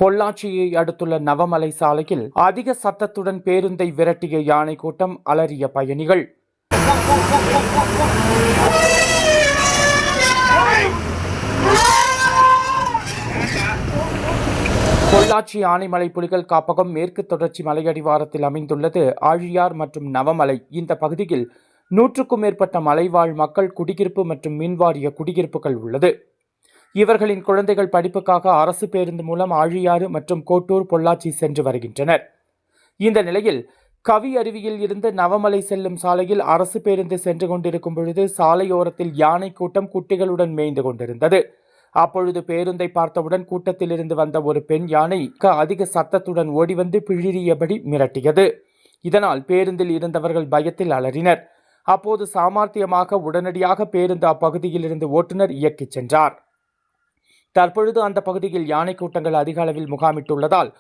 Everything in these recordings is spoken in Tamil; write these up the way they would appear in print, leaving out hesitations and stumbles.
பொள்ளாச்சியை அடுத்துள்ள நவமலை சாலையில் அதிக சத்தத்துடன் பேருந்தை விரட்டிய யானை கூட்டம், அலறிய பயணிகள். பொள்ளாச்சி ஆனைமலை புலிகள் காப்பகம் மேற்கு தொடர்ச்சி மலையடிவாரத்தில் அமைந்துள்ளது. ஆழியார் மற்றும் நவமலை இந்த பகுதியில் 100க்கும் மேற்பட்ட மலைவாழ் மக்கள் குடியிருப்பு மற்றும் மின்வாரிய குடியிருப்புகள் உள்ளது. இவர்களின் குழந்தைகள் படிப்புக்காக அரசு பேருந்து மூலம் ஆழியாறு மற்றும் கோட்டூர், பொள்ளாச்சி சென்று வருகின்றனர். இந்த நிலையில் கவி அருவியில் இருந்து நவமலை செல்லும் சாலையில் அரசு பேருந்து சென்று கொண்டிருக்கும் பொழுது சாலையோரத்தில் யானை கூட்டம் குட்டிகளுடன் மேய்ந்து கொண்டிருந்தது. அப்பொழுது பேருந்தை பார்த்தவுடன் கூட்டத்தில் இருந்து வந்த ஒரு பெண் யானை அதிக சத்தத்துடன் ஓடிவந்து பிழிறியபடி மிரட்டியது. இதனால் பேருந்தில் இருந்தவர்கள் பயத்தில் அலறினர். அப்போது சாமர்த்தியமாக உடனடியாக பேருந்து அப்பகுதியில் இருந்து ஓட்டுநர் இயக்கிச் சென்றார். தற்பொழுது அந்த பகுதியில் யானை கூட்டங்கள் அதிக அளவில் முகாமிட்டுள்ளதால்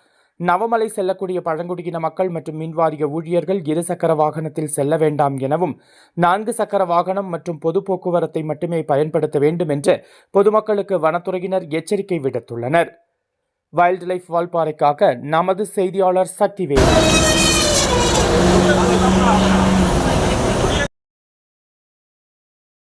நவமலை செல்லக்கூடிய பழங்குடியின மக்கள் மற்றும் மின்வாரிய ஊழியர்கள் 2 சக்கர வாகனத்தில் செல்ல வேண்டாம் எனவும் 4 சக்கர வாகனம் மற்றும் பொது போக்குவரத்தை மட்டுமே பயன்படுத்த வேண்டும் என்று பொதுமக்களுக்கு வனத்துறையினர் எச்சரிக்கை விடுத்துள்ளனர். வைல்ட் லைஃப் வால்பாறைக்காக நமது செய்தியாளர் சக்திவேல்.